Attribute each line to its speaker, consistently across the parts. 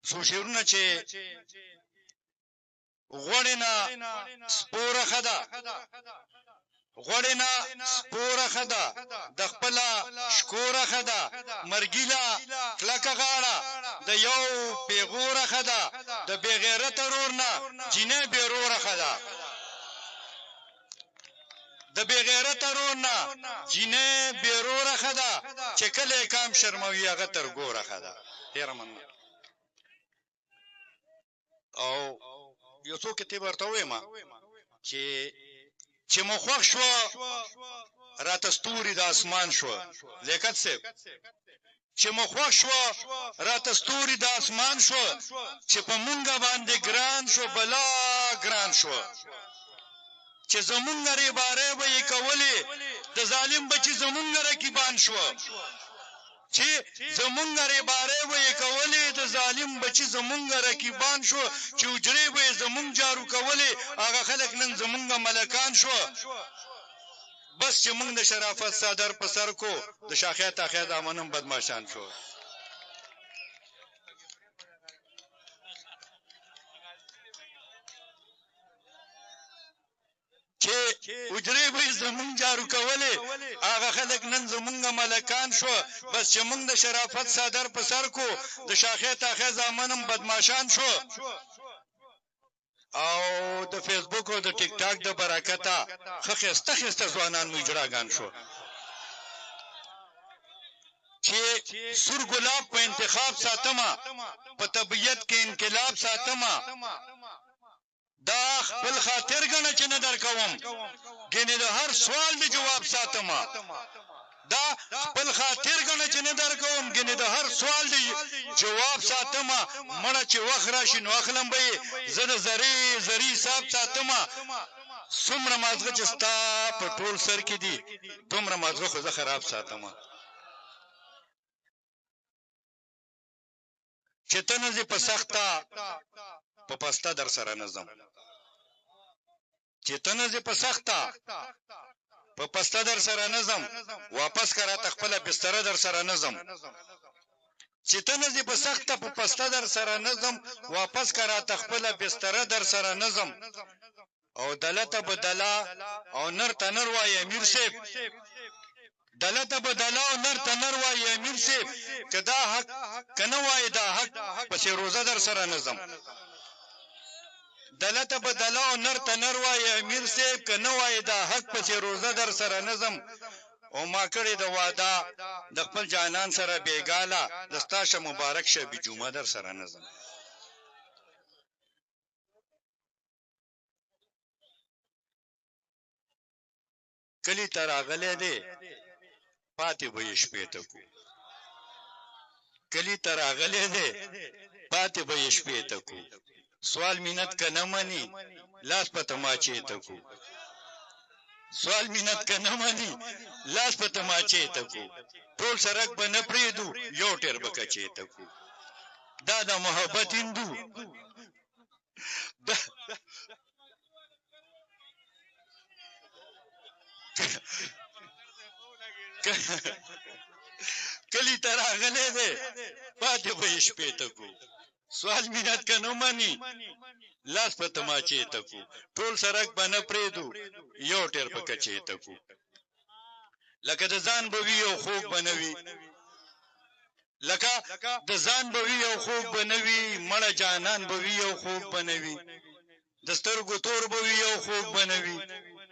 Speaker 1: څو شعرونه چې غوړې نه سپوره ښه ده، غوړې نه سپوره ښه ده، د خپله شکوره ښه ده، مرګیله کلکه غاړه د یو پیغوره ښه ده، د بې غیرته رور نه جینۍ بېروره ښه ده، د بې غیرته رور نه جینۍ بېروره ښه ده، چې کله یې کام شرموي هغه تر ګوره ښه ده. ډېره مننه. او یو څو کتاب ورته ووایم چې مو خوښ شوه راته ستوري د اسمان شوه، لیاقت صاحب چې مو خوښ شوه راته ستوري د اسمان شوه، چې په مونږه باندې ګران شو بلا ګران شوه، چې زمونږ ریبارۍ به یې کولې د ظالم بچي زمونږ رقیبان شوه، چې زمونږ ریبارۍ به یې کولې د ظالم بچي زمونږ رقیبان شو، چې حجرې به یې زمونږ جارو کولې هغه خلک نن زمونږ ملکان شو. بس چې مونږ د شرافت صدر په سر کو د شاخیا تاخیا دامنم بدماشان شو. چې حجرې به یې زمونږ جارو کولې هغه خلک نن زمونږ ملکان شو. بس چې مونږ د شرافت صدر په سر کو د شاخیا تاخیا دامنم بدماشان شو. او د فیسبوک او د ټیک ټاک د برکته ښه ښایسته ښایسته ځوانان مو اجراګان شو، چې سور ګلاب په انتخاب ساتمه په طبیعت کې انقلاب ساتمه، دا خپل خاطر ګڼه چې نه درکوم ګینې د هر سوال د جواب ساتمه، دا خپل خاطر ګڼه چې نه درکوم ګینې د هر سوال د جواب ساتمه، مړه چې وخت راشي نو اخلم به یې زه د زرې زرې حساب ساتمه، څومره مازغه چې ستا په ټول سر کې دي دومره مازغه خو زه خراب ساتمه، چې ته نه ځې په سخته په پسته در سره نه ځم، چې ته نه ځې په سخته په پسته در سره نه ځم، واپس که راته خپله بستره در سره نه ځم، چې ته نه ځې په سخته په پسته در سره نه ځم، واپس که راته خپله بستره در سره نه ځم. او دله ته به دله او نر ته نر وایي امیر صاحب، دله ته به دله او نر ته نر وایي امیر صاحب، که دا حق که نه وایي دا حق پسې روزه در سره نه ځم، دله ته به دله او نر ته نر وایي امیر صاحب، که نه وایي دا حق پسې روزه در سره نه ځم. او ما کړې د واده د خپل جانان سره بېګاله د ستا شه مبارک شه بې جمعه در سره نه ځم. کلي ته راغلی دی پاتې به یې شپې ته کو، کلي ته راغلی دی پاتې به یې شپې ته کو، سوال مینت که نه مني لاس په تماچې ته کو، سوال مینت که نه مني لاس په تماچې ته کو، ټول سرک به نه پرېږدو یو ټیر به کچې ته کو، دا د محبت هندو کلی ته راغلی دی پاتې به یې شپې ته کو، سوال مینت که نه مني لاس په تماچې ته کو، ټول سرک به نه پرېږدو یو ټیر په کچې ته کو، لکه د ځان به وي او خوب به نه وي، لکه د ځان به وي او خوب به نه وي، مړه جانان به وي او خوب به نه وي، د سترګو تور به وي او خوب به نه وي،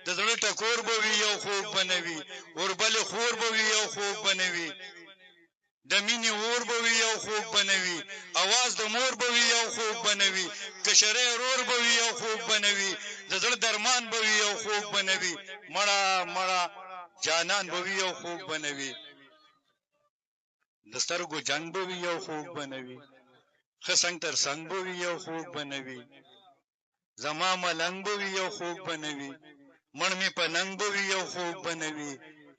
Speaker 1: د زړه ټکور به وي او خوب به نه وي، اوربلې خور به وي او خوب به نه وي، د مینې اور به وي او خوب به نه وي، اواز د مور به وي او خوب به نه وي، کشرۍ ورور به وي او خوب به نه وي، د زړه درمان به وي او خوب به نه وي، مړه مړه جانان به وي او خوب به نه وي، د سترګو جنګ به وي او خوب به نه وي، ښه څنګ تر څنګ به وي او خوب به نه وي، زما ملنګ به وي او خوب به نه وي، مړ مې په ننګ به وي او خوب به نه وي،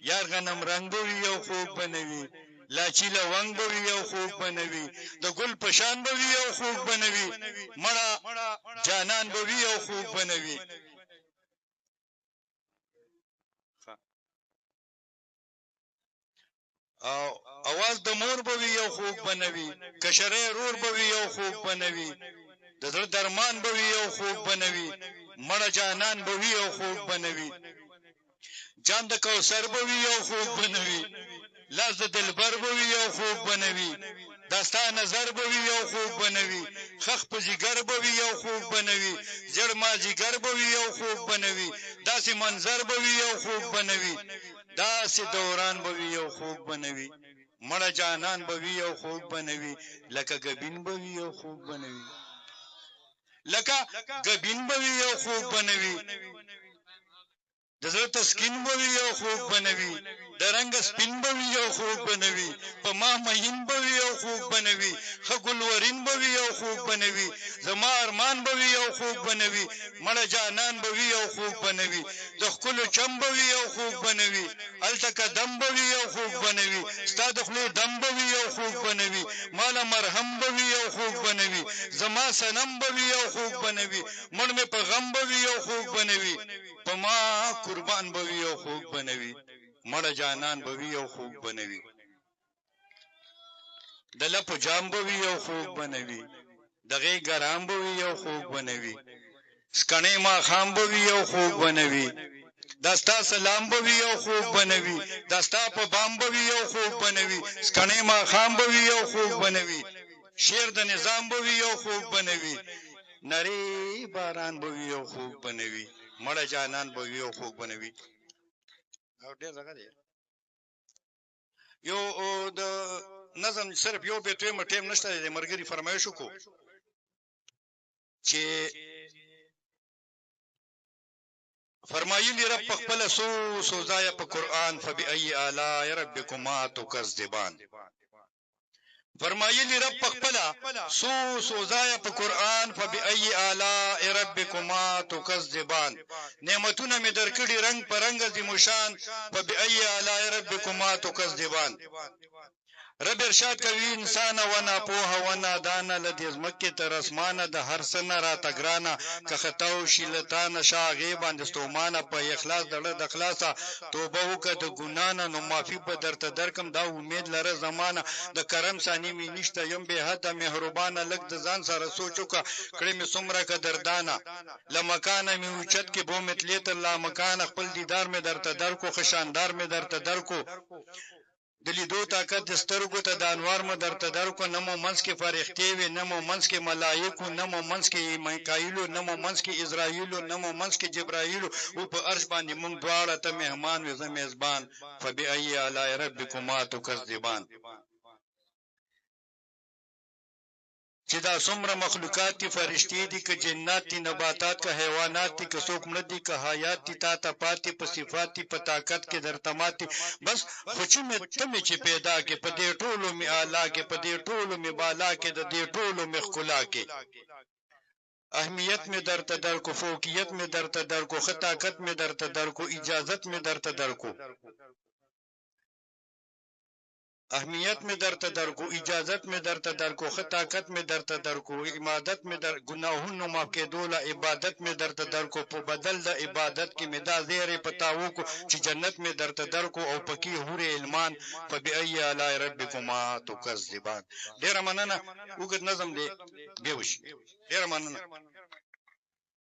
Speaker 1: یار غنم رنګ به وي او خوب به نه وي، لاچی لونګ به وي او خوب به نه وي، د ګل په شان به وي او خوب به نه وي، مړه جانان به وي او خوب به نه وي. او اواز د مور به وي یو خوږ بنوي کشرې رور به وي یو خوږ بنوي د زړه درمان به وي یو خوږ بنوي مړه جانان به وي یو خوږ بنوي جام د کوثر به وي یو خوږ بنوي لاس د دلبر به وي یو خوږ بنوي داستا نظر به وي یو خوږ بنوي خخ په جګر به وي یو خوږ بنوي زړ ما جګر به وي یو خوږ بنوي داسې منظر به وي یو خوږ بنوي داسې دوران به وي یو خوږ بنوي مړه جانان به وي یو خوږ بنوي لکه ګبین به وي یو خوږ بنوي لکه ګبین به وي یو خوږ بنوي د زړه تسکین به وي یو خوږ بنوي د رنګ سپین به وي یو خوږ بنوي په ما مهین به وي یو خوږ بنوي ښه ګلورین به وي یو خوږ بنوي زما ارمان به وي یو خوږ بنوي مړه جانان به وي یو خوږ بنوي د ښکلو چم به وي یو خوږ بنوي هلته قدم به وي یو خوږ بنوي ستا د خولې دم به وي یو خوږ بنوي ماله مرهم به وي یو خوږ بنوي زما صنم به وي یو خوږ بنوي مړ مې په غم به وي یو خوږ بنوي په ما قربان به وي یو خوږ بنوي مړه جانان به وي یو خوږ بنوي د لپو جام به وي یو خوږ بنوي د غېږ ګرام به وي یو خوږ بنوي سکڼې ماښام به وي یو خوږ بنوي دا ستا سلام به وي یو خوږ بنوي دا ستا په بام به وي یو خوږ بنوي سکڼې ماښام به وي یو خوږ بنوي شعر د نظام به وي یو خوږ بنوي نری باران به وي یو خوږ بنوي مړه جانان به وي یو خوږ بنوي او ډېر زغه دی یو د نظم صرف یو بیت ویم ټیم نشته د مرګري فرمایش وکړو چې فرمایلی رب خپل سو ځای په قران فبأي آلاء ربكما تكذبان فرمایلی رب خپل سو ځای په قران فبأي آلاء ربكما تكذبان نعمتونه می درکړي رنگ پر رنگ دي مشان فبأي آلاء ربكما تكذبان رب ارشاد کوي انسان و نه پوها و نه دانه لدې مکه تر اسمانه د هر سن را تګرانه که خطاو شیلتانه شاغه باندې ستومانه په اخلاص دړه د اخلاصه توبه وکړه د ګنانه نو معافي به درته درکم دا امید لره زمانه د کرم ثاني می نشته یم به حد مهربانه لګ د ځان سره سوچو کا کړي می سمره قدردانه لمکانه می اوچت کې بو متلیت الله مکان خپل دیدار می درته درکو خشاندار می درته درکو دلی دو طاقت د سترګو ته د انوار مو درته درکو نمو منس کې فرښتې وي نمو منس کې ملائکو نمو منس کې میکائیلو نمو منس کې اسرائیلو نمو منس کې جبرائیلو او په عرش باندې مونږ دواړه ته مهمان وي زه میزبان فبأي آلاء ربكما تكذبان چې دا څومره مخلوقات دي فرشتي دي که جنات دي نباتات که حیوانات دي که څوک مړه دي که حیات دي تا ته پاتې په صفات دي په طاقت کې درته ماتې بس خو چې مې ته مې چې پیدا کې په دې ټولو مې اعلی کې په دې ټولو مې بالا کې د دې ټولو مې ښکلا کې اهمیت مې درته درکو فوقیت مې درته درکو ښه طاقت مې درته درکو اجازت مې درته درکو اهمیت می درته درکو اجازت می درته درکو ښه طاقت می درته درکو عبادت می در ګناهونو معاف کېدو له عبادت می درته درکو په بدل د عبادت کې می دا زیری پتاو کو چې جنت می درته درکو او پکې حور علمان فبأي آلاء ربكما تكذبان ډیر مننه وګت نظم دی بیوش ډیر مننه